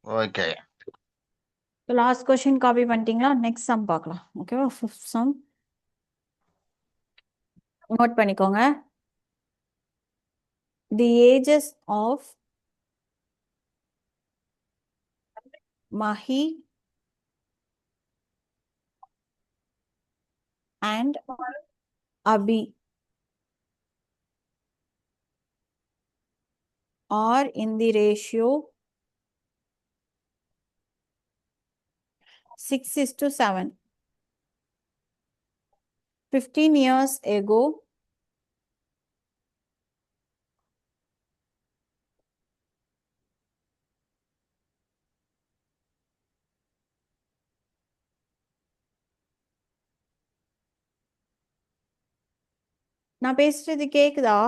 Okay. Last question copy பண்ணிட்டீங்களா? Next sum பார்க்கலாம். ஓகேவா? ஃபிஃப்த் சம் நோட் பண்ணிக்கோங்க. The ages of Mahi and Abhi are in the ratio 6:7. 15 years ago, நான் பேசுறது கேக்குதா?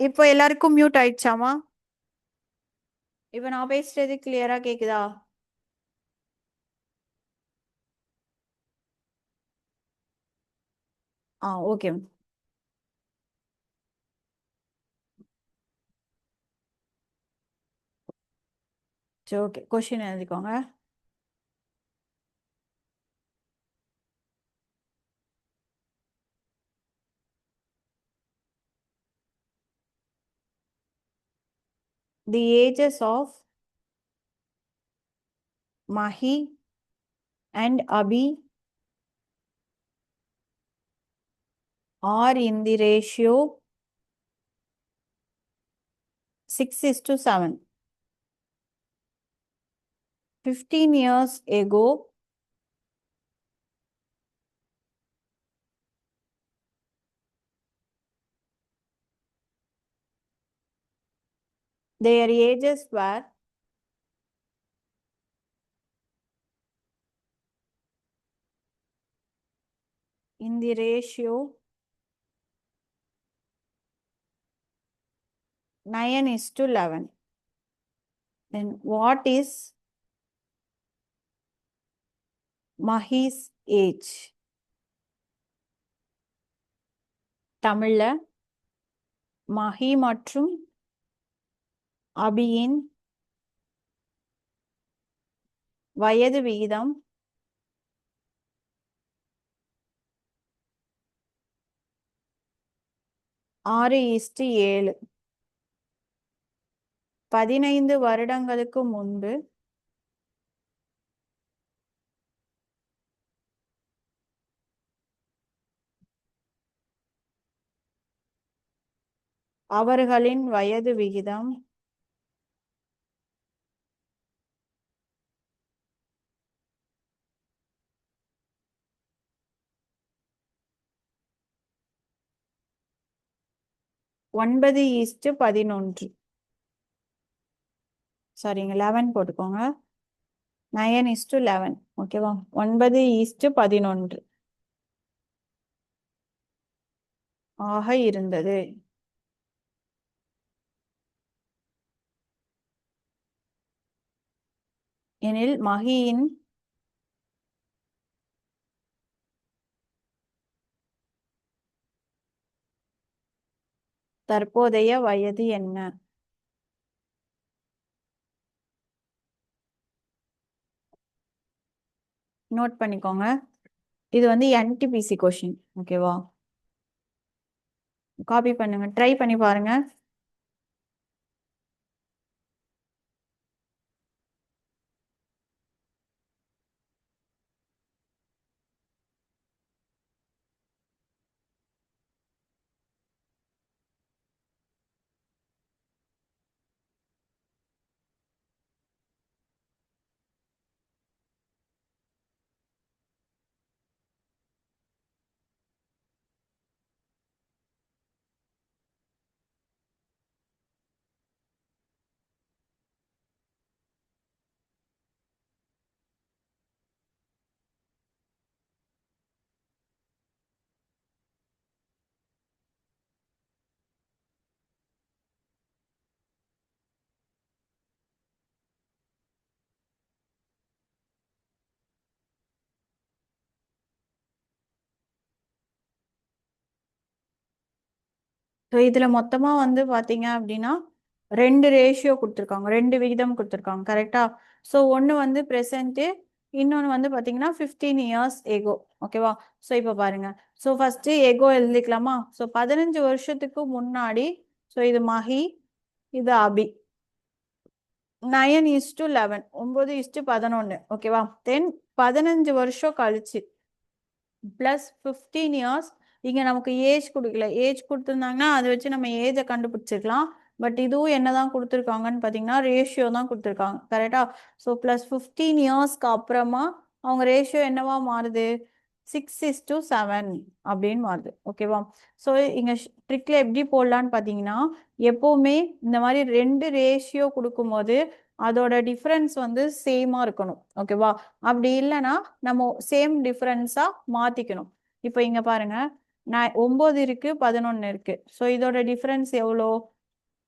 இப்போ எல்லாருக்கும் மியூட் ஆயிடுச்சாமா? இப்போ நான் பேசுறது கிளியரா கேக்குதா? ஓகே. சரி, ஓகே. கொஸ்டின் எழுதிக்கோங்க. The ages of Mahi and Abhi are in the ratio 6:7. 15 years ago, their ages were in the ratio 9:11. Then what is Mahi's age? தமிழ்ல மஹி மற்றும் அபியின் வயது விகிதம் 6:7. 15 வருடங்களுக்கு முன்பு அவர்களின் வயது விகிதம் 9:11. சாரிங்க 11 போட்டுக்கோங்க. 9:11. ஓகேவா? 9:11 ஆக இருந்தது. எனில் மகியின் தற்போதைய வயது என்ன? நோட் பண்ணிக்கோங்க. இது வந்து NTPC கொஷின். ஓகேவா? காப்பி பண்ணுங்க. ட்ரை பண்ணி பாருங்க. ஸோ இதுல மொத்தமா வந்து பாத்தீங்க அப்படின்னா 2 ரேஷியோ கொடுத்துருக்காங்க, 2 விகிதம் கொடுத்துருக்காங்க. கரெக்டா? ஸோ ஒன்று வந்து ப்ரெசன்ட்டு, இன்னொன்று வந்து பாத்தீங்கன்னா 15 இயர்ஸ் எகோ. ஓகேவா? ஸோ இப்போ பாருங்க. ஸோ ஃபர்ஸ்ட் எகோ எழுதிக்கலாமா? ஸோ 15 வருஷத்துக்கு முன்னாடி, ஸோ இது மஹி, இது அபி. 9:11, 9:11. ஓகேவா? தென் 15 வருஷம் கழிச்சு பிளஸ் 15 இயர்ஸ். இங்க நமக்கு ஏஜ் கொடுக்கல. ஏஜ் கொடுத்துருந்தாங்கன்னா அதை வச்சு நம்ம ஏஜை கண்டுபிடிச்சிருக்கலாம். பட் இதுவும் என்னதான் கொடுத்துருக்காங்கன்னு பார்த்தீங்கன்னா ரேஷியோ தான் கொடுத்துருக்காங்க. கரெக்டா? ஸோ பிளஸ் 15 இயர்ஸ்க்கு அப்புறமா அவங்க ரேஷியோ என்னவா மாறுது? 6:7 அப்படின்னு மாறுது. ஓகேவா? ஸோ இங்க ட்ரிக்ல எப்படி போடலான்னு பார்த்தீங்கன்னா, எப்பவுமே இந்த மாதிரி 2 ரேஷியோ கொடுக்கும்போது அதோட டிஃபரன்ஸ் வந்து சேமா இருக்கணும். ஓகேவா? அப்படி இல்லைன்னா நம்ம சேம் டிஃபரன்ஸா மாத்திக்கணும். இப்போ இங்க பாருங்க, 9 இருக்கு, 11 இருக்கு. ஸோ இதோட டிஃபரன்ஸ் எவ்வளோ?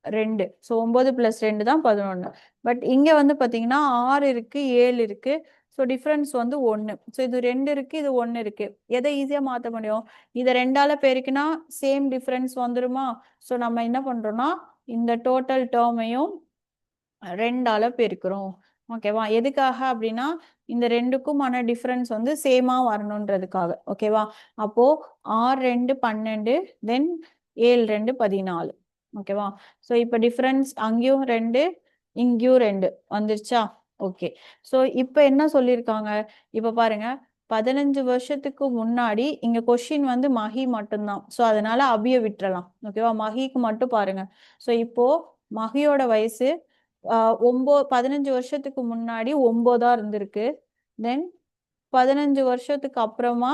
2. ஸோ 9 + 2 தான் 11. பட் இங்க வந்து பாத்தீங்கன்னா 6 இருக்கு, 7 இருக்கு. ஸோ டிஃபரன்ஸ் வந்து 1. ஸோ இது 2 இருக்கு, இது 1 இருக்கு. எதை ஈஸியா மாத்த முடியும்? இதை 2ஆல பெருக்கினா சேம் டிஃபரன்ஸ் வந்துருமா? ஸோ நம்ம என்ன பண்றோம்னா இந்த டோட்டல் டேர்மையும் 2ஆல பெருக்கிறோம். ஓகேவா? எதுக்காக அப்படின்னா இந்த ரெண்டுக்குமான டிஃபரன்ஸ் வந்து சேமா வரணுன்றதுக்காக. ஓகேவா? அப்போ 6 2 12, தென் 7 2 14. ஓகேவா? ஸோ இப்போ டிஃபரன்ஸ் அங்கேயும் 2, இங்கேயும் 2 வந்துருச்சா? ஓகே. ஸோ இப்போ என்ன சொல்லியிருக்காங்க? இப்போ பாருங்க, 15 வருஷத்துக்கு முன்னாடி இங்க கொஸ்டின் வந்து மஹி மட்டும்தான். ஸோ அதனால அபிய விட்டுறலாம். ஓகேவா? மஹிக்கு மட்டும் பாருங்க. ஸோ இப்போ மஹியோட வயசு 15 வருஷத்துக்கு முன்னாடி 9ஆ இருந்திருக்கு. தென் 15 வருஷத்துக்கு அப்புறமா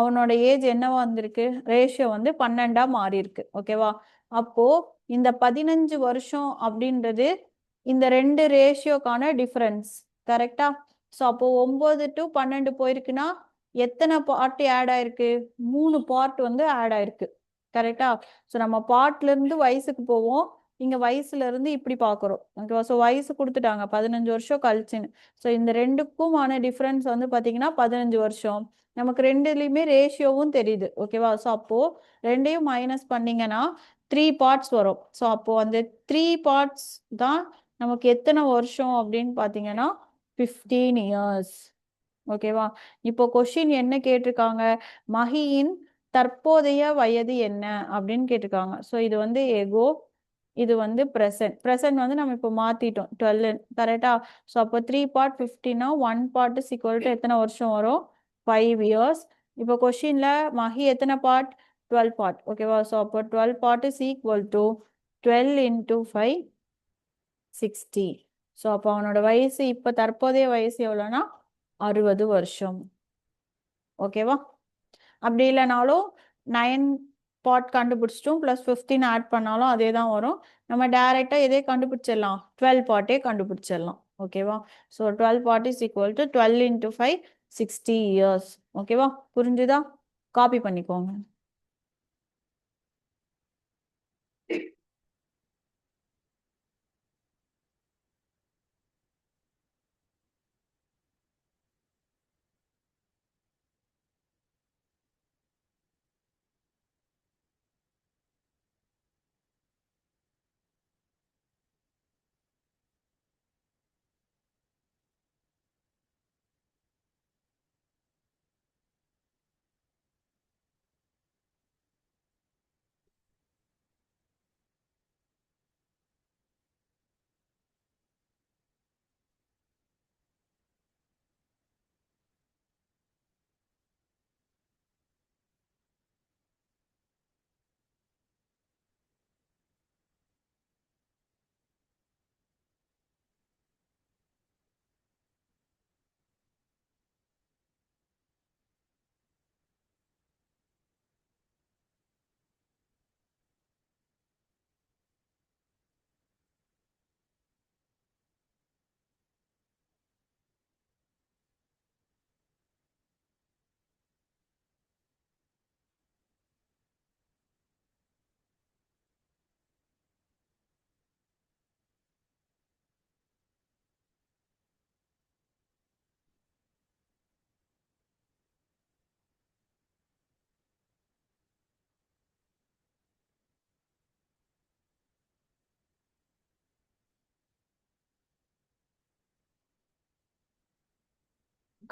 அவனோட ஏஜ் என்னவா வந்திருக்கு? ரேஷியோ வந்து 12ஆ மாறி இருக்கு. ஓகேவா? அப்போ இந்த 15 வருஷம் அப்படின்றது இந்த 2 ரேஷியோக்கான டிஃபரன்ஸ். கரெக்டா? ஸோ அப்போ 9 to 12 போயிருக்குன்னா எத்தனை பார்ட் ஆட் ஆயிருக்கு? 3 பார்ட் வந்து ஆட் ஆயிருக்கு. கரெக்டா? ஸோ நம்ம பார்ட்ல இருந்து வயசுக்கு போவோம். இங்க வயசுல இருந்து இப்படி பாக்குறோம். ஓகேவா? ஸோ வயசு கொடுத்துட்டாங்க 15 வருஷம் கழிச்சுன்னு. ஸோ இந்த ரெண்டுக்குமான டிஃபரன்ஸ் வந்து பாத்தீங்கன்னா 15 வருஷம். நமக்கு ரெண்டுலயுமே ரேஷியோவும் தெரியுது. ஓகேவா? ஸோ அப்போ ரெண்டையும் மைனஸ் பண்ணீங்கன்னா 3 பார்ட்ஸ் வரும். ஸோ அப்போ அந்த 3 பார்ட்ஸ் தான் நமக்கு எத்தனை வருஷம் அப்படின்னு பாத்தீங்கன்னா 15 இயர்ஸ். ஓகேவா? இப்போ கொஸ்டின் என்ன கேட்டிருக்காங்க? மஹியின் தற்போதைய வயது என்ன அப்படின்னு கேட்டிருக்காங்க. ஸோ இது வந்து எகோ, இது வந்து ப்ரெசன்ட். ப்ரெசன்ட் வந்து நம்ம இப்போ மாத்திட்டோம் 12. கரெக்டா? ஸோ அப்போ 3 பார்ட் 15னா 1 பார்ட் இஸ் ஈக்குவல் டு எத்தனை வருஷம் வரும்? 5 இயர்ஸ். இப்போ கொஸ்டின்ல மஹி எத்தனை பார்ட்? 12 பார்ட். ஓகேவா? ஸோ அப்போ 12 part is equal to 12 into 5, 60. So அப்போ அவனோட வயசு இப்போ தற்போதைய வயசு எவ்வளோனா 60 வருஷம். ஓகேவா? அப்படி இல்லைனாலும் 9 பார்ட் கண்டுபிடிச்சிட்டோம் ப்ளஸ் 15 ஆட் பண்ணாலும் அதே தான் வரும். நம்ம டைரெக்டாக எதே கண்டுபிடிச்சிடலாம், 12 பார்ட்டே கண்டுபிடிச்சிடலாம். ஓகேவா? So 12 part is equal to 12 into 5 60 years. ஓகேவா? புரிஞ்சுதா? காப்பி பண்ணிக்கோங்க.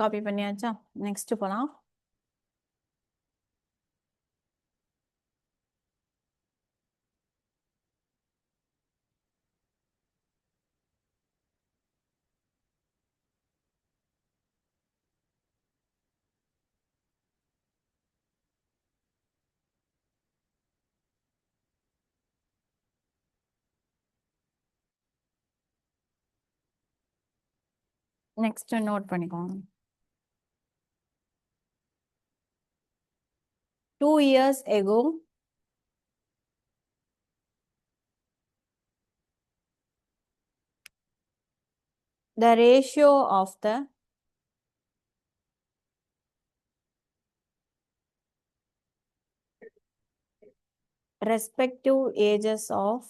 காப்பி பண்ணியாச்சா? நெக்ஸ்ட் போலாம். நெக்ஸ்ட் நோட் பண்ணிக்கோங்க. 2 years ago, the ratio of the respective ages of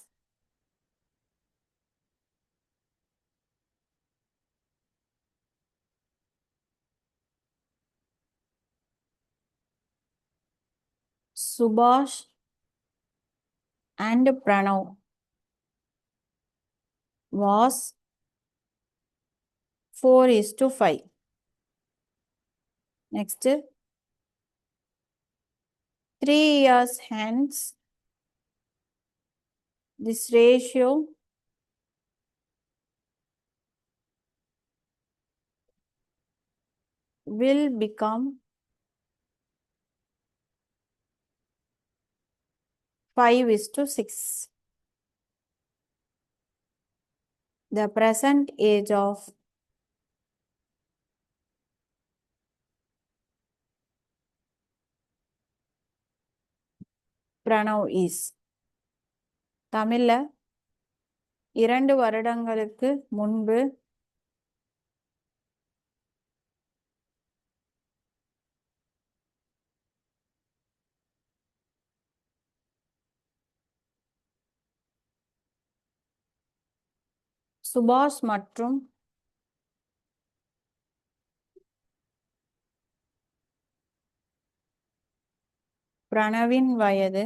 Subhash and Pranav was 4:5. Next, 3 years hence, this ratio will become 5:6. The present age of Pranav is. தமிழ்ல 2 வருடங்களுக்கு முன்பு சுபாஷ் மற்றும் பிரணவின் வயது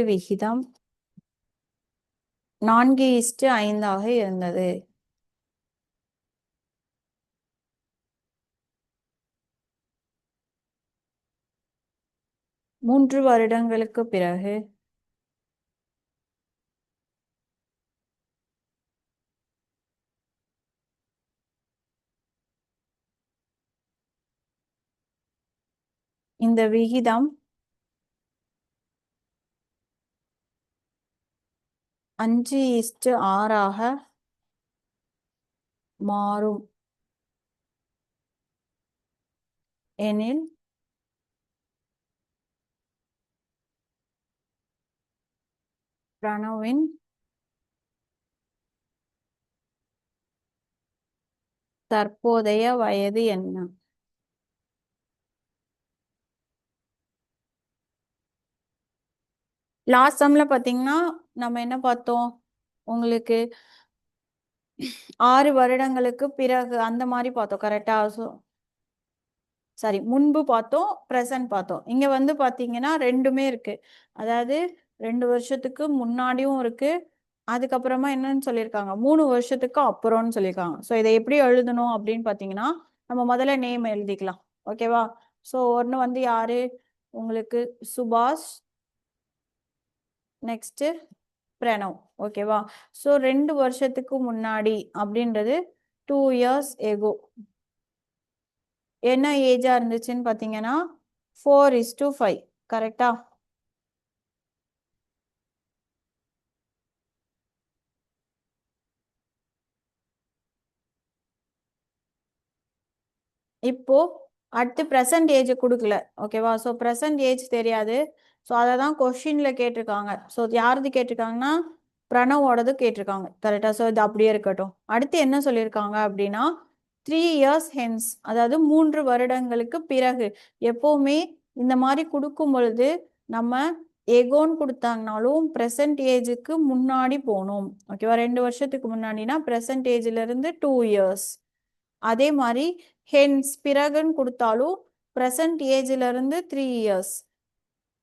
விகிதம் 4:5 இருந்தது. மூன்று வருடங்களுக்கு பிறகு இந்த விகிதம் 5:6 மாறும். எனில் பிரணவின் தற்போதைய வயது என்ன? லாஸ்ட் சம்ல பாத்தீங்கன்னா நம்ம என்ன பார்த்தோம், உங்களுக்கு 6 வருடங்களுக்கு பிறகு அந்த மாதிரி பார்த்தோம். கரெக்டா? சரி, முன்பு பார்த்தோம், ப்ரெசன்ட் பார்த்தோம். இங்க வந்து பாத்தீங்கன்னா ரெண்டுமே இருக்கு. அதாவது 2 வருஷத்துக்கு முன்னாடியும் இருக்கு, அதுக்கப்புறமா என்னன்னு சொல்லியிருக்காங்க, 3 வருஷத்துக்கு அப்புறம்னு சொல்லியிருக்காங்க. ஸோ இதை எப்படி எழுதணும் அப்படின்னு பார்த்தீங்கன்னா, நம்ம முதல்ல நேம் எழுதிக்கலாம். ஓகேவா? ஸோ ஒன்று வந்து யாரு, உங்களுக்கு சுபாஷ், நெக்ஸ்ட் பிரணவ். ஓகேவா? ஸோ 2 வருஷத்துக்கு முன்னாடி அப்படின்றது 2 years ago என்ன ஏஜா இருந்துச்சுன்னு பார்த்தீங்கன்னா 4:5. கரெக்டா? இப்போ அடுத்து ப்ரெசன்ட் ஏஜ் கொடுக்கல. ஓகேவா? ஸோ ப்ரெசன்ட் ஏஜ் தெரியாது. ஸோ அதை தான் கொஷின்ல கேட்டிருக்காங்க. ஸோ யாரது கேட்டிருக்காங்கன்னா பிரணவோடது கேட்டிருக்காங்க. கரெக்டா? ஸோ இது அப்படியே இருக்கட்டும். அடுத்து என்ன சொல்லியிருக்காங்க அப்படின்னா 3 years hence, அதாவது 3 வருடங்களுக்கு பிறகு. எப்பவுமே இந்த மாதிரி கொடுக்கும் பொழுது நம்ம எகோன்னு கொடுத்தாங்கனாலும் ப்ரெசன்ட் ஏஜுக்கு முன்னாடி போகணும். ஓகேவா? 2 வருஷத்துக்கு முன்னாடினா ப்ரெசன்ட் ஏஜ்ல இருந்து 2 years. அதே மாதிரி ஹென்ஸ் பிறகுன்னு கொடுத்தாலும் ப்ரெசன்ட் ஏஜ்ல இருந்து 3 years.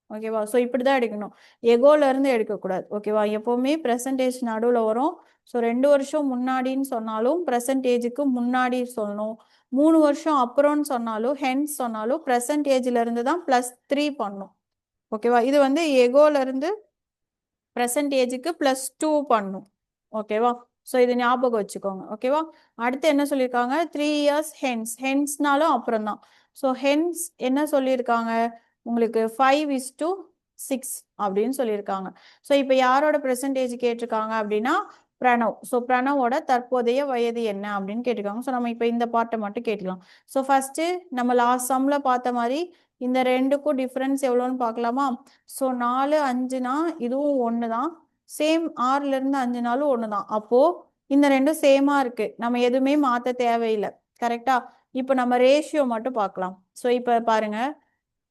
ஓகேவா? ஸோ இப்படிதான் எடுக்கணும், எகோல இருந்து எடுக்கக்கூடாது. ஓகேவா? எப்பவுமே ப்ரெசன்டேஜ் நடுவில் வரும். ஸோ 2 வருஷம் முன்னாடின்னு சொன்னாலும் ப்ரெசன்டேஜுக்கு முன்னாடி சொல்லணும். 3 வருஷம் அப்புறம்னு சொன்னாலும் ஹென்ஸ் சொன்னாலும் ப்ரெசன்ட் ஏஜ்ல இருந்து தான் +3 பண்ணும். ஓகேவா? இது வந்து எகோல இருந்து ப்ரெசன்ட் ஏஜுக்கு +2 பண்ணும். ஓகேவா? ஸோ இது ஞாபகம் வச்சுக்கோங்க. ஓகேவா? அடுத்து என்ன சொல்லியிருக்காங்க, 3 years ஹென்ஸ். ஹென்ஸ்னாலும் அப்புறம் தான். ஸோ ஹென்ஸ் என்ன சொல்லியிருக்காங்க, உங்களுக்கு 5:6 அப்படின்னு சொல்லியிருக்காங்க. ஸோ இப்போ யாரோட ப்ரெசன்டேஜ் கேட்டிருக்காங்க அப்படின்னா பிரணவ். ஸோ பிரணவோட தற்போதைய வயது என்ன அப்படின்னு கேட்டிருக்காங்க. ஸோ நம்ம இப்போ இந்த பார்ட்டை மட்டும் கேட்டுக்கலாம். ஸோ ஃபர்ஸ்ட் நம்ம லாஸ்ட் சம்ல பார்த்த மாதிரி இந்த ரெண்டுக்கும் டிஃபரன்ஸ் எவ்வளோன்னு பார்க்கலாமா? ஸோ 4, 5னா இதுவும் 1 தான். சேம் 6ல இருந்து 5 நாளும் 1 தான். அப்போ இந்த ரெண்டும் சேமா இருக்கு, நம்ம எதுவுமே மாற்ற தேவையில்லை. கரெக்டா? இப்போ நம்ம ரேஷியோ மட்டும் பார்க்கலாம். ஸோ இப்போ பாருங்க,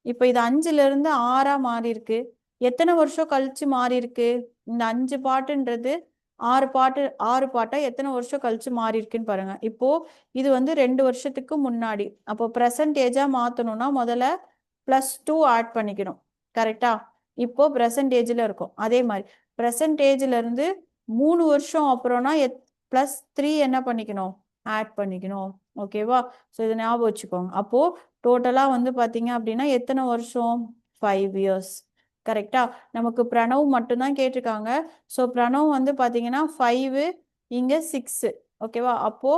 இப்போ இது 5ல இருந்து 6ஆ மாறி இருக்கு. எத்தனை வருஷம் கழிச்சு மாறி இருக்கு? இந்த 5 பாட்டுன்றது 6 பாட்டா எத்தனை வருஷம் கழிச்சு மாறி இருக்குன்னு பாருங்க. இப்போ இது வந்து 2 வருஷத்துக்கு முன்னாடி. அப்போ ப்ரெசன்டேஜா மாத்தணும்னா முதல்ல +2 ஆட் பண்ணிக்கணும். கரெக்டா? இப்போ ப்ரெசன்டேஜ்ல இருக்கும். அதே மாதிரி ப்ரெசன்டேஜ்ல இருந்து 3 வருஷம் அப்புறம்னா +3 என்ன பண்ணிக்கணும், ஆட் பண்ணிக்கணும். ஓகேவா? ஸோ இதை ஞாபகம் வச்சுக்கோங்க. அப்போ டோட்டலா வந்து பாத்தீங்க அப்படின்னா எத்தனை வருஷம், 5 years. கரெக்டா? நமக்கு பிரணவ் மட்டும்தான் கேட்டிருக்காங்க. ஸோ பிரணவ் வந்து பாத்தீங்கன்னா 5, இங்க 6. ஓகேவா? அப்போ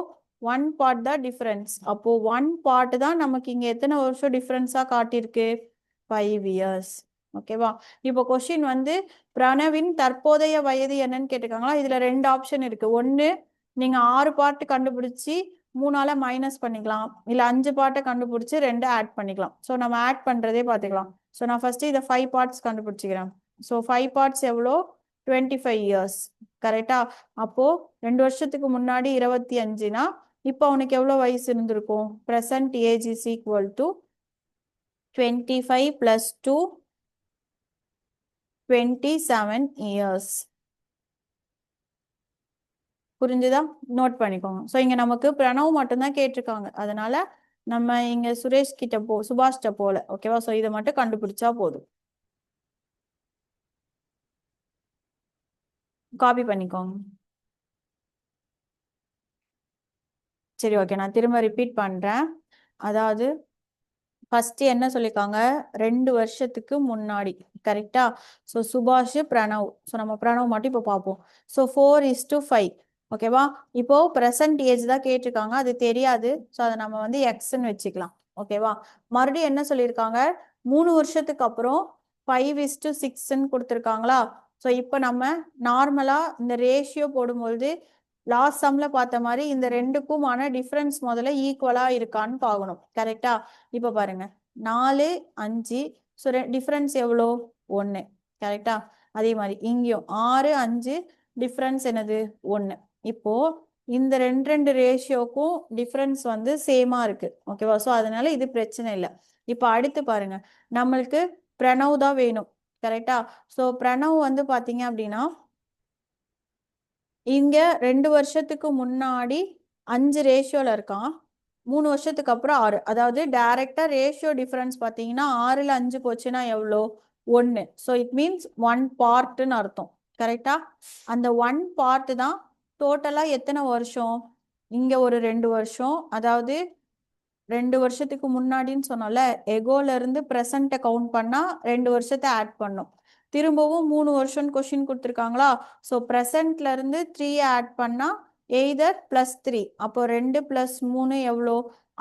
1 பார்ட் தான் டிஃபரன்ஸ். அப்போ 1 பார்ட் தான் நமக்கு இங்க எத்தனை வருஷம் டிஃபரன்ஸா காட்டியிருக்கு, 5 years. ஓகேவா? இப்போ கொஸ்டின் வந்து பிரணவின் தற்போதைய வயது என்னன்னு கேட்டிருக்காங்களா? இதுல 2 ஆப்ஷன் இருக்கு. ஒன்னு நீங்க 6 பார்ட் கண்டுபிடிச்சி 3ஆல மைனஸ் பண்ணிக்கலாம், இல்ல 5 பார்ட்டை கண்டுபிடிச்சி 2 ஆட் பண்ணிக்கலாம். ஸோ நம்ம ஆட் பண்றதே பார்த்துக்கலாம். ஸோ நான் ஃபர்ஸ்ட் இதை 5 பார்ட்ஸ் கண்டுபிடிச்சிக்கிறேன். ஸோ 5 பார்ட்ஸ் எவ்வளோ, 25 years. கரெக்டா? அப்போ 2 வருஷத்துக்கு முன்னாடி 25னா இப்போ அவனுக்கு எவ்வளோ வயசு இருந்திருக்கும், present age is equal to 25 + 2, 27 years. புரிஞ்சுதா? நோட் பண்ணிக்கோங்க. ஸோ இங்க நமக்கு பிரணவ் மட்டும்தான் கேட்டிருக்காங்க, அதனால நம்ம இங்க சுரேஷ் கிட்ட சுபாஷ்கிட்ட போல. ஓகேவா? ஸோ இதை மட்டும் கண்டுபிடிச்சா போதும். காப்பி பண்ணிக்கோங்க. சரி, ஓகே, நான் திரும்ப ரிப்பீட் பண்றேன். அதாவது ஃபர்ஸ்ட் என்ன சொல்லியிருக்காங்க, 2 வருஷத்துக்கு முன்னாடி. கரெக்டா? ஸோ சுபாஷ், பிரணவ். ஸோ நம்ம பிரணவ் மட்டும் இப்போ பார்ப்போம். ஸோ 4:5. ஓகேவா? இப்போ ப்ரெசன்ட் ஏஜ் தான் கேட்டிருக்காங்க, அது தெரியாது. ஸோ அதை நம்ம வந்து எக்ஸ்ன்னு வச்சுக்கலாம். ஓகேவா? மறுபடியும் என்ன சொல்லியிருக்காங்க, 3 வருஷத்துக்கு அப்புறம் 5:6ன்னு கொடுத்துருக்காங்களா? ஸோ இப்போ நம்ம நார்மலா இந்த ரேஷியோ போடும்பொழுது லாஸ்ட் சம்ல பார்த்த மாதிரி இந்த ரெண்டுக்குமான டிஃபரன்ஸ் முதல்ல ஈக்குவலா இருக்கான்னு பார்க்கணும். கரெக்டா? இப்ப பாருங்க 4 5. ஸோ டிஃபரன்ஸ் எவ்வளோ? 1. கரெக்டா? அதே மாதிரி இங்கேயும் 6 5 டிஃபரன்ஸ் என்னது? 1. இப்போ இந்த ரெண்டு ரெண்டு ரேஷியோக்கும் டிஃபரன்ஸ் வந்து சேமா இருக்கு. ஓகேவா? ஸோ அதனால இது பிரச்சனை இல்லை. இப்போ அடுத்து பாருங்க, நம்மளுக்கு பிரணவ் தான் வேணும். கரெக்டா? ஸோ பிரணவ் வந்து பாத்தீங்க அப்படின்னா இங்க 2 வருஷத்துக்கு முன்னாடி 5 ரேஷியோல இருக்கான். 3 வருஷத்துக்கு அப்புறம் 6. அதாவது டைரக்டா ரேஷியோ டிஃபரன்ஸ் பாத்தீங்கன்னா 6ல 5 போச்சுன்னா எவ்வளோ? 1. ஸோ இட் மீன்ஸ் 1 பார்ட்னு அர்த்தம். கரெக்டா? அந்த 1 பார்ட் தான் டோட்டலா எத்தனை வருஷம்? இங்க ஒரு 2 வருஷம். அதாவது 2 வருஷத்துக்கு முன்னாடின்னு சொன்னோம்ல, எகோல இருந்து ப்ரெசண்ட்டை கவுண்ட் பண்ணா 2 வருஷத்தை ஆட் பண்ணும். திரும்பவும் 3 வருஷம் கொஸ்டின் கொடுத்துருக்காங்களா? ஸோ ப்ரெசண்ட்ல இருந்து 3 ஆட் பண்ணா எய்தர் +3. அப்போ 2 + 3 எவ்வளோ?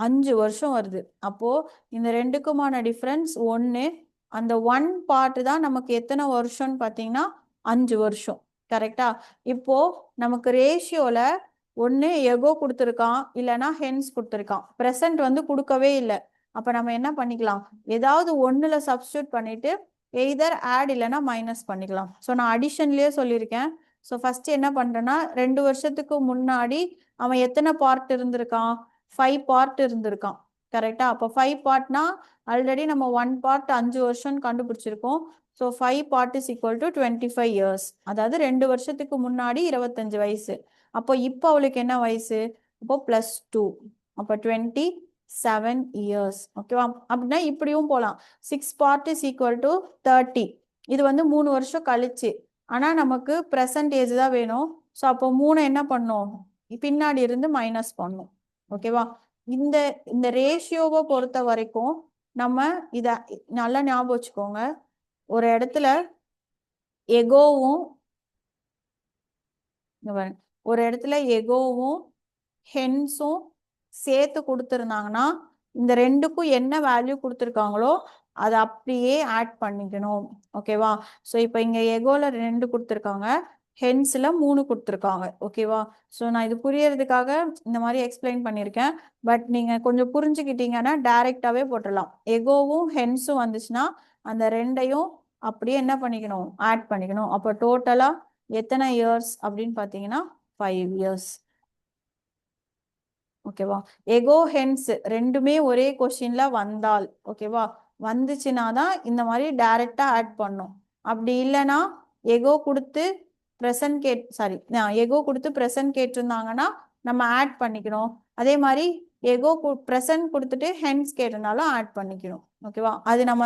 5 வருஷம் வருது. அப்போ இந்த ரெண்டுக்குமான டிஃபரன்ஸ் 1. அந்த 1 பார்ட் தான் நமக்கு எத்தனை வருஷம்னு பார்த்தீங்கன்னா 5 வருஷம். கரெக்டா? இப்போ நமக்கு ரேஷியோல ஒன்று எகோ கொடுத்துருக்கான், இல்லைன்னா ஹென்ஸ் கொடுத்துருக்கான். ப்ரெசன்ட் வந்து கொடுக்கவே இல்லை. அப்போ நம்ம என்ன பண்ணிக்கலாம்? ஏதாவது ஒன்றில் சப்ஸ்டியூட் பண்ணிட்டு எய்தர் ஆட் இல்லைன்னா மைனஸ் பண்ணிக்கலாம். ஸோ நான் அடிஷன்லேயே சொல்லியிருக்கேன். ஸோ ஃபர்ஸ்ட் என்ன பண்ணுறேன்னா 2 வருஷத்துக்கு முன்னாடி அவன் எத்தனை பார்ட் இருந்திருக்கான்? 5 பார்ட் இருந்திருக்கான். கரெக்டா? அப்போ 5 பார்ட்னா ஆல்ரெடி நம்ம 1 பார்ட் 5 வருஷம் கண்டுபிடிச்சிருக்கோம். So 5 part is equal to 25 years. அதாவது 2 வருஷத்துக்கு முன்னாடி 25 வயசு. அப்போ இப்போ அவளுக்கு என்ன வயசு? அப்போ +2. அப்போ 27 இயர்ஸ். ஓகேவா? அப்படின்னா இப்படியும் போகலாம். 6 பார்ட் இஸ் ஈக்குவல் டு 30. இது வந்து 3 வருஷம் கழிச்சு. ஆனால் நமக்கு ப்ரெசன்ட் ஏஜ் தான் வேணும். ஸோ அப்போ 3 என்ன பண்ணும்? பின்னாடி இருந்து மைனஸ் பண்ணும். ஓகேவா? இந்த இந்த ரேஷியோவை பொறுத்த வரைக்கும் நம்ம இதை நல்லா ஞாபகம் வச்சுக்கோங்க. ஒரு இடத்துல எகோவும் ஒரு இடத்துல எகோவும் ஹென்ஸும் சேர்த்து கொடுத்துருந்தாங்கன்னா இந்த ரெண்டுக்கும் என்ன வேல்யூ கொடுத்துருக்காங்களோ அதை அப்படியே ஆட் பண்ணிக்கணும். ஓகேவா? ஸோ இப்போ இங்கே எகோல 2 கொடுத்துருக்காங்க, ஹென்ஸில் 3 கொடுத்துருக்காங்க. ஓகேவா? ஸோ நான் இது புரியறதுக்காக இந்த மாதிரி எக்ஸ்பிளைன் பண்ணியிருக்கேன். பட் நீங்கள் கொஞ்சம் புரிஞ்சுக்கிட்டீங்கன்னா டைரெக்டாகவே போட்டுடலாம். எகோவும் ஹென்ஸும் வந்துச்சுன்னா அந்த ரெண்டையும் அப்படியே என்ன பண்ணிக்கணும்? ஆட் பண்ணிக்கணும். அப்போ டோட்டலாக எத்தனை இயர்ஸ் அப்படின்னு பார்த்தீங்கன்னா 5 இயர்ஸ். ஓகேவா? எகோ ஹென்ஸ் ரெண்டுமே ஒரே கொஸ்டின்ல வந்தால், ஓகேவா, வந்துச்சுன்னா தான் இந்த மாதிரி டைரக்டா ஆட் பண்ணும். அப்படி இல்லைன்னா எகோ கொடுத்து எகோ கொடுத்து ப்ரெசன்ட் கேட்டிருந்தாங்கன்னா நம்ம ஆட் பண்ணிக்கணும். அதே மாதிரி எகோ ப்ரெசன்ட் கொடுத்துட்டு ஹென்ஸ் கேட்டிருந்தாலும் ஆட் பண்ணிக்கணும். ஓகேவா? அது நம்ம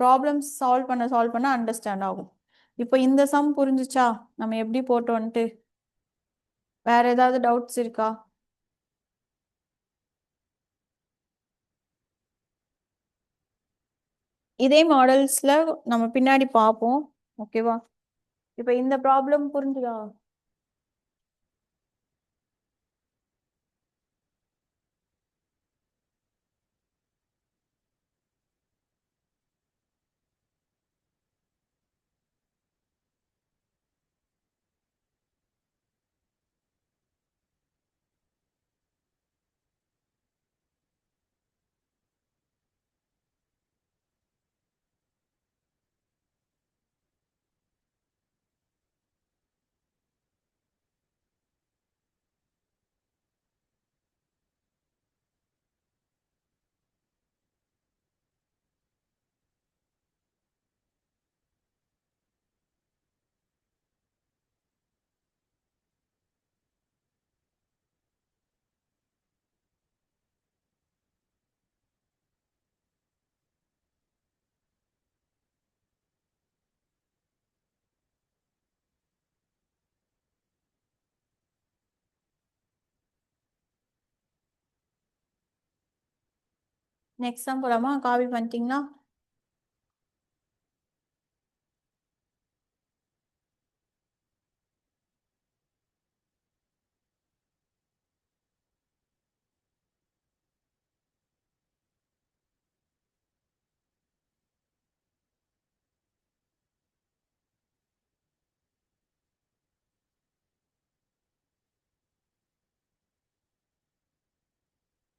ப்ராப்ளம்ஸ் சால்வ் பண்ண அண்டர்ஸ்டாண்ட் ஆகும். இப்போ இந்த சம் புரிஞ்சுச்சா நம்ம எப்படி போட்டோன்ட்டு? வேற ஏதாவது டவுட்ஸ் இருக்கா? இதே மாடல்ஸ்ல நம்ம பின்னாடி பார்ப்போம். ஓகேவா? இப்போ இந்த ப்ராப்ளம் புரிஞ்சுதா? நெக்ஸ்ட் சம் போலாமா? காப்பி பண்ணிட்டீங்களா?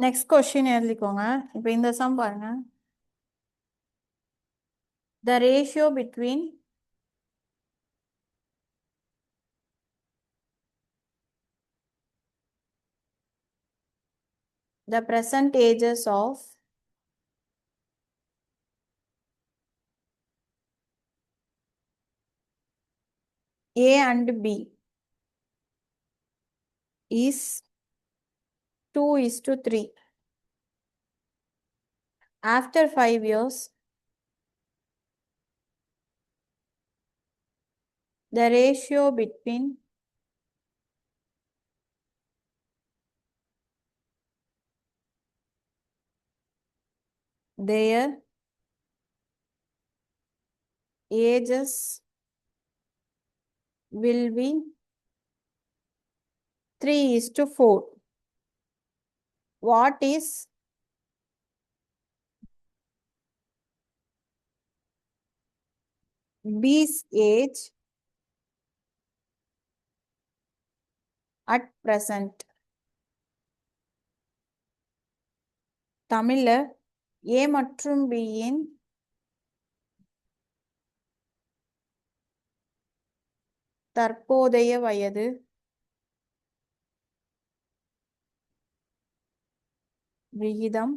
நெக்ஸ்ட் கொஸ்டின் எழுதிக்கோங்க. இப்போ இந்த சம் பாருங்க. The ratio between the percentages of A and B is 2:3. After 5 years, the ratio between their ages will be 3:4. What is B's age at present? தமிழ்ல A மற்றும் B இன் தற்போதைய வயது விகிதம்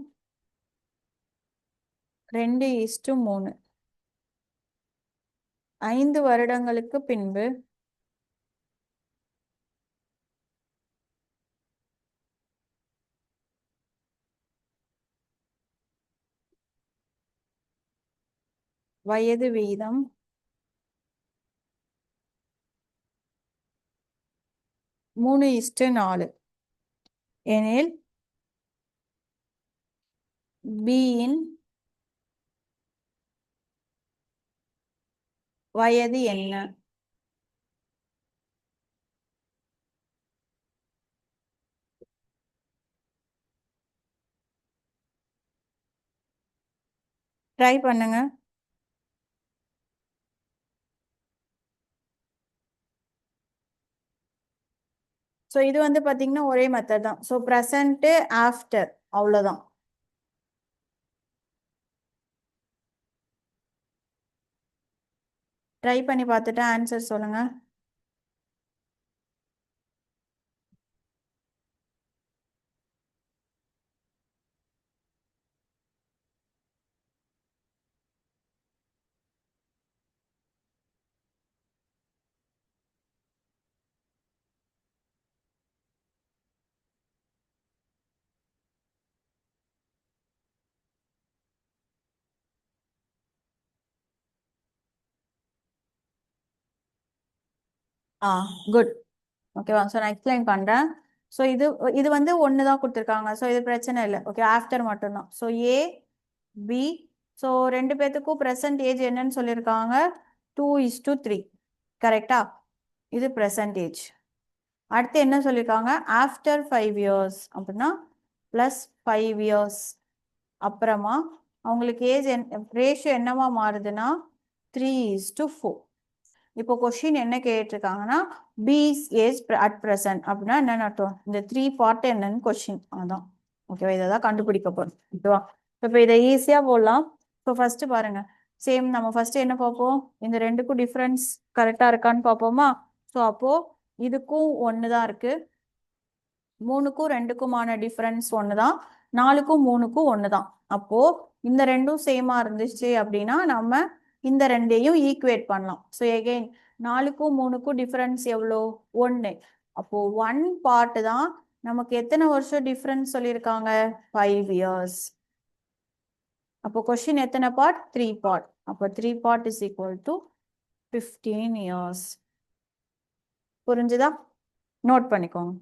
2:3. 5 வருடங்களுக்கு பின்பு வயது விகிதம் 3:4 எனில் B இன் வயது என்ன? ட்ரை பண்ணுங்க. ஸோ இது வந்து பார்த்தீங்கன்னா ஒரே மெத்தட் தான். ஸோ ப்ரெசண்ட்டு ஆஃப்டர் அவ்வளோதான். ட்ரை பண்ணி பார்த்துட்டு ஆன்சர் சொல்லுங்க. ஆ குட். ஓகேவா? ஸோ நான் எக்ஸ்பிளைன் பண்ணுறேன். ஸோ இது இது வந்து ஒன்று தான் கொடுத்துருக்காங்க. ஸோ இது பிரச்சனை இல்லை. ஓகே, ஆஃப்டர் மட்டும்தான். ஸோ ஏ பி, ஸோ ரெண்டு பேர்த்துக்கும் ப்ரெசன்ட் ஏஜ் என்னன்னு சொல்லியிருக்காங்க? 2:3. கரெக்டா? இது ப்ரெசன்ட் ஏஜ். அடுத்து என்ன சொல்லியிருக்காங்க? ஆஃப்டர் 5 இயர்ஸ் அப்படின்னா ப்ளஸ் 5 இயர்ஸ் அப்புறமா அவங்களுக்கு ஏஜ் ரேஷியோ என்னவா மாறுதுன்னா 3:4. இப்போ கொஸ்டின் என்ன கேட்டிருக்காங்கன்னா பிஸ் ஏஜ் அட் ப்ரெசன்ட் அப்படின்னா என்னன்னு அர்த்தம்? இந்த 3 பார்ட் என்னன்னு கொஸ்டின். அதான் ஓகேவா? இதை தான் கண்டுபிடிக்க போறோம். ஓகேவா? இப்போ இதை ஈஸியாக போடலாம். ஸோ ஃபர்ஸ்ட் பாருங்க, சேம் நம்ம ஃபர்ஸ்ட் என்ன பார்ப்போம்? இந்த ரெண்டுக்கும் டிஃப்ரென்ஸ் கரெக்டாக இருக்கான்னு பார்ப்போமா? ஸோ அப்போ இதுக்கும் ஒன்று தான் இருக்கு, 3க்கும் 2க்குமான டிஃப்ரென்ஸ் ஒன்று தான், 4க்கும் 3க்கும் ஒன்று தான். அப்போ இந்த ரெண்டும் சேமா இருந்துச்சு அப்படின்னா நம்ம இந்த ரெண்டையும் ஈக்குவேட் பண்ணலாம். ஸோ எகெயின் 4க்கும் 3க்கும் டிஃப்ரென்ஸ் எவ்வளோ? 1. அப்போ 1 பார்ட் தான் நமக்கு எத்தனை வருஷம் டிஃப்ரென்ஸ் சொல்லியிருக்காங்க? 5 இயர்ஸ். அப்போ கொஸ்டின் எத்தனை பார்ட்? 3 பார்ட். அப்போ 3 part is equal to 15 years. புரிஞ்சுதா? நோட் பண்ணிக்கோங்க.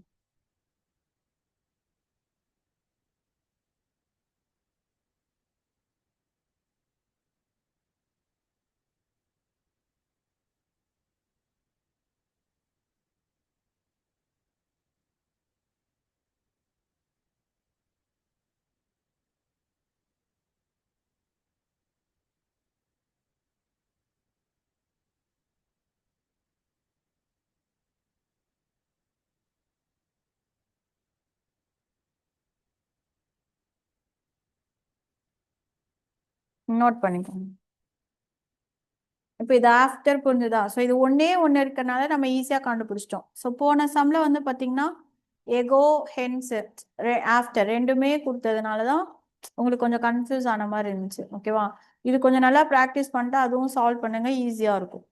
நோட் பண்ணிக்கோங்க. இப்போ இது ஆஃப்டர் புரிஞ்சுதா? ஸோ இது ஒன்னே ஒன்று இருக்கறனால நம்ம ஈஸியாக கண்டுபிடிச்சிட்டோம். ஸோ போன சம்ல வந்து பார்த்தீங்கன்னா எகோ ஹென்ஸ் ஆஃப்டர் ரெண்டுமே கொடுத்ததுனால தான் உங்களுக்கு கொஞ்சம் கன்ஃபியூஸ் ஆன மாதிரி இருந்துச்சு. ஓகேவா? இது கொஞ்சம் நல்லா ப்ராக்டிஸ் பண்ணிட்டு அதுவும் சால்வ் பண்ணுங்க, ஈஸியாக இருக்கும்.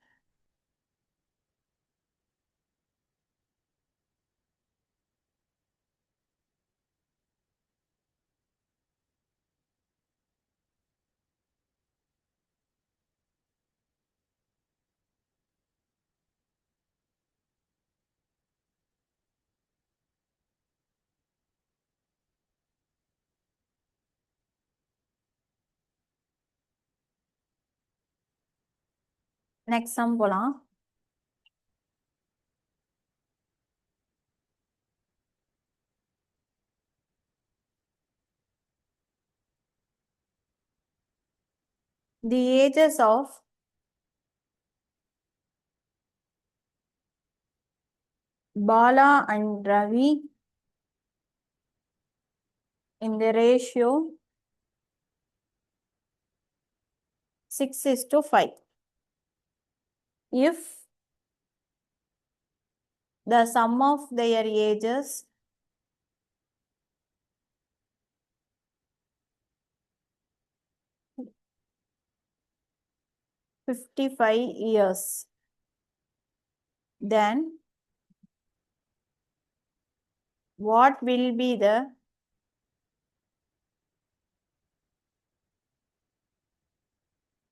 நெக்ஸ்ட் சம் போலாம். The ages of Bala and Ravi in the ratio 6:5. If the sum of their ages is 55 years, then what will be the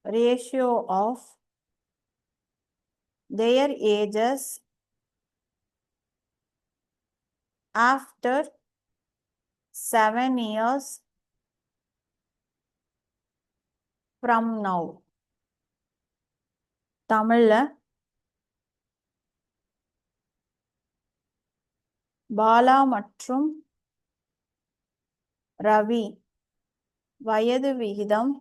ratio of their ages after 7 years from now? தமிழ்ல பாலா மற்றும் ரவி வயது விகிதம்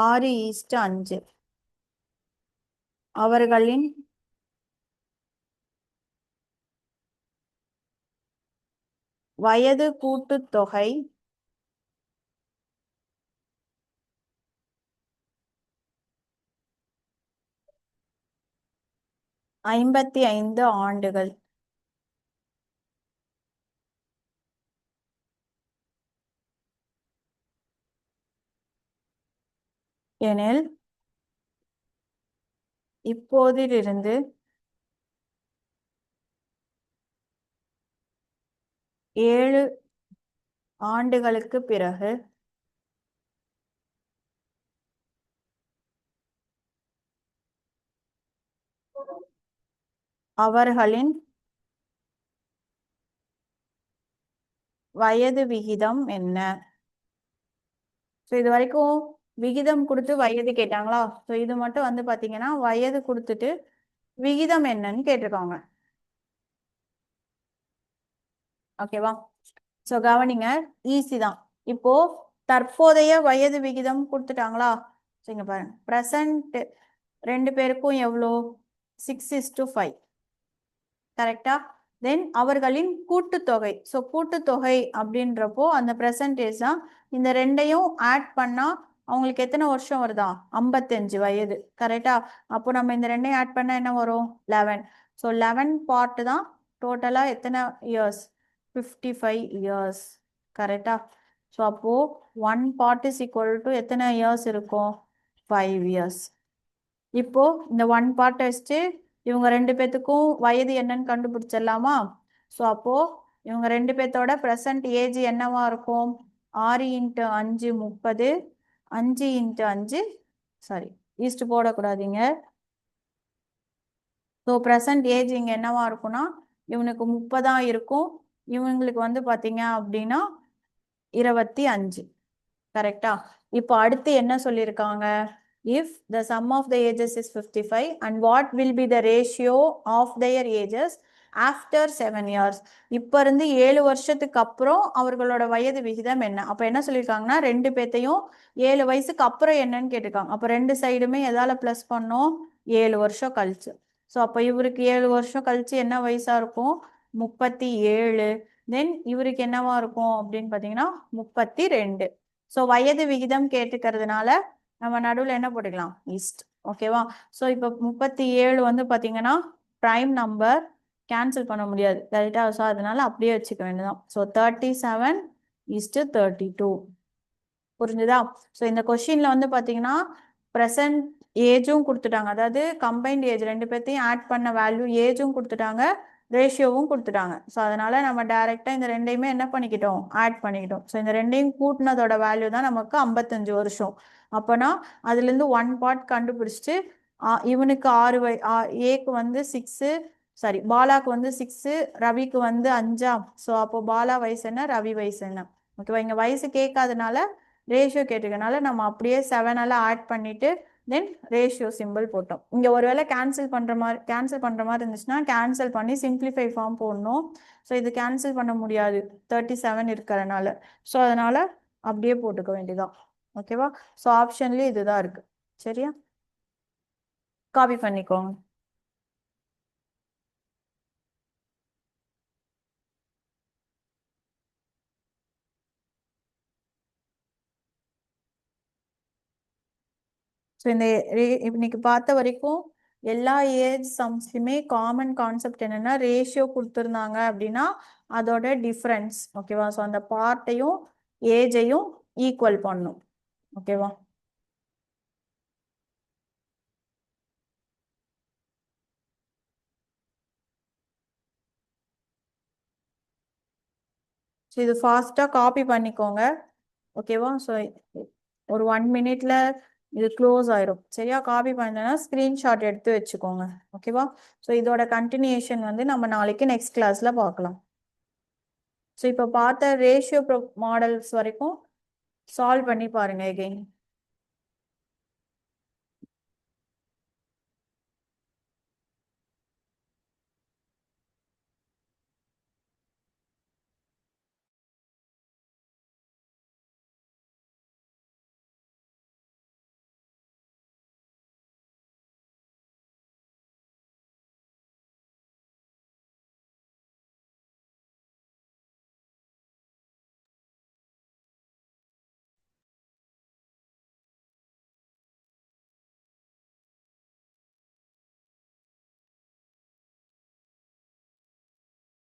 6:5. அவர்களின் வயது கூட்டுத்தொகை 55 ஆண்டுகள். எனில் இப்போதிலிருந்து 7 ஆண்டுகளுக்கு பிறகு அவர்களின் வயது விகிதம் என்ன? ஸோ இது வரைக்கும் விகிதம் கொடுத்து வயது கேட்டாங்களா? ஸோ இது மட்டும் வந்து பார்த்தீங்கன்னா வயது கொடுத்துட்டு விகிதம் என்னன்னு கேட்டிருக்காங்க. ஓகேவா? ஸோ கவனிங்க, ஈஸி தான். இப்போ தற்போதைய வயது விகிதம் கொடுத்துட்டாங்களா? சரிங்க பாருங்க, ப்ரெசன்ட் ரெண்டு பேருக்கும் எவ்வளோ? 6:5. கரெக்டா? தென் அவர்களின் கூட்டுத்தொகை. ஸோ கூட்டுத்தொகை அப்படின்றப்போ அந்த பெர்சன்டேஜ் தான். இந்த ரெண்டையும் ஆட் பண்ணா அவங்களுக்கு எத்தனை வருஷம் வருதா? 55 வயது. கரெக்டா? அப்போ நம்ம இந்த ரெண்டையும் ஆட் பண்ணா என்ன வரும்? 11. ஸோ 11 பார்ட் தான் டோட்டலா எத்தனை இயர்ஸ்? 55 இயர்ஸ். கரெக்டா? ஸோ அப்போ 1 பார்ட் இஸ் ஈக்குவல் டு எத்தனை இயர்ஸ் இருக்கும்? 5 இயர்ஸ். இப்போ இந்த 1 பார்ட் வச்சுட்டு இவங்க ரெண்டு பேத்துக்கும் வயது என்னன்னு கண்டுபிடிச்சிடலாமா? ஸோ அப்போ இவங்க ரெண்டு பேர்த்தோட ப்ரெசன்ட் ஏஜ் என்னவா இருக்கும்? 6 × 5 30, 5 × 5 சாரி ஈஸ்ட் போடக்கூடாதீங்க. ஸோ ப்ரெசன்ட் ஏஜ் இங்கே என்னவா இருக்கும்னா இவனுக்கு 30 இருக்கும், இவங்களுக்கு வந்து பார்த்தீங்க அப்படின்னா 25. கரெக்டா? இப்போ அடுத்து என்ன சொல்லியிருக்காங்க? If the sum of the ages is 55 and what will be the ratio of their ages after 7 years? இப்போ இருந்து 7 வருஷத்துக்கு அப்புறம் அவர்களோட வயது விகிதம் என்ன? அப்போ என்ன சொல்லியிருக்காங்கன்னா ரெண்டு பேர்த்தையும் 7 வயசுக்கு அப்புறம் என்னன்னு கேட்டிருக்காங்க. அப்போ ரெண்டு சைடுமே எதால ப்ளஸ் பண்ணோம்? 7 வருஷம் கழிச்சு. ஸோ அப்போ இவருக்கு 7 வருஷம் கழிச்சு என்ன வயசா இருக்கும்? 37. தென் இவருக்கு என்னவா இருக்கும் அப்படின்னு பார்த்தீங்கன்னா 32. ஸோ வயது விகிதம் கேட்டுக்கிறதுனால நம்ம நடுவில் என்ன போட்டுக்கலாம் ஈஸ்ட். ஓகேவா? ஸோ இப்போ 37 வந்து பார்த்தீங்கன்னா ப்ரைம் நம்பர், கேன்சல் பண்ண முடியாது ரைட்டா. ஸோ அதனால அப்படியே வச்சுக்க வேண்டியதான். ஸோ 37:32. புரிஞ்சுதா? ஸோ இந்த கொஷின்ல வந்து பார்த்தீங்கன்னா ப்ரெசன்ட் ஏஜும் கொடுத்துட்டாங்க, அதாவது கம்பைன்ட் ஏஜ் ரெண்டு பேர்த்தையும் ஆட் பண்ண வேல்யூ ஏஜும் கொடுத்துட்டாங்க, ரேஷியோவும் கொடுத்துட்டாங்க. ஸோ அதனால நம்ம டைரெக்டாக இந்த ரெண்டையுமே என்ன பண்ணிக்கிட்டோம் ஆட் பண்ணிக்கிட்டோம். ஸோ இந்த ரெண்டையும் கூட்டினதோட வேல்யூ தான் நமக்கு 55 வருஷம். அப்போனா அதுலேருந்து ஒன் பார்ட் கண்டுபிடிச்சிட்டு இவனுக்கு 6 ஏக்கு வந்து 6, சாரி பாலாக்கு வந்து 6, ரவிக்கு வந்து 5. ஸோ அப்போ பாலா வயசு என்ன, ரவி வயசு என்ன. ஓகேவா? இங்கே வயசு கேட்காதனால ரேஷியோ கேட்டிருக்கனால நம்ம அப்படியே 7 ஆட் பண்ணிட்டு தென் ரேஷியோ சிம்பிள் போட்டோம். இங்கே ஒருவேளை கேன்சல் பண்ணுற மாதிரி இருந்துச்சுன்னா கேன்சல் பண்ணி சிம்பிளிஃபை ஃபார்ம் போடணும். ஸோ இது கேன்சல் பண்ண முடியாது 37 இருக்கிறனால. ஸோ அதனால அப்படியே போட்டுக்க வேண்டியதான். ஓகேவா? ஸோ ஆப்ஷன்லேயே இதுதான் இருக்கு. சரியா? காப்பி பண்ணிக்கோங்க. ஸோ இந்த இன்னைக்கு பார்த்த வரைக்கும் எல்லா ஏஜ் சம்ஸ்லையுமே காமன் கான்செப்ட் என்னன்னா ரேஷியோ கொடுத்துருந்தாங்க அப்படின்னா அதோட டிஃப்ரென்ஸ். ஓகேவா? ஸோ அந்த பார்ட்டையும் ஏஜையும் ஈக்குவல் பண்ணும். ஓகேவா? ஸோ இது ஃபாஸ்ட்டாக காப்பி பண்ணிக்கோங்க. ஓகேவா? ஸோ ஒரு 1 மினிட்ல இது க்ளோஸ் ஆயிரும். சரியா? காப்பி பண்ணனா ஸ்க்ரீன்ஷாட் எடுத்து வச்சுக்கோங்க. ஓகேவா? ஸோ இதோட கண்டினியூஷன் வந்து நம்ம நாளைக்கு நெக்ஸ்ட் கிளாஸ்ல பார்க்கலாம். ஸோ இப்போ பார்த்த ரேஷியோ மாடல்ஸ் வரைக்கும் சால்வ் பண்ணி பாருங்க எகைன்.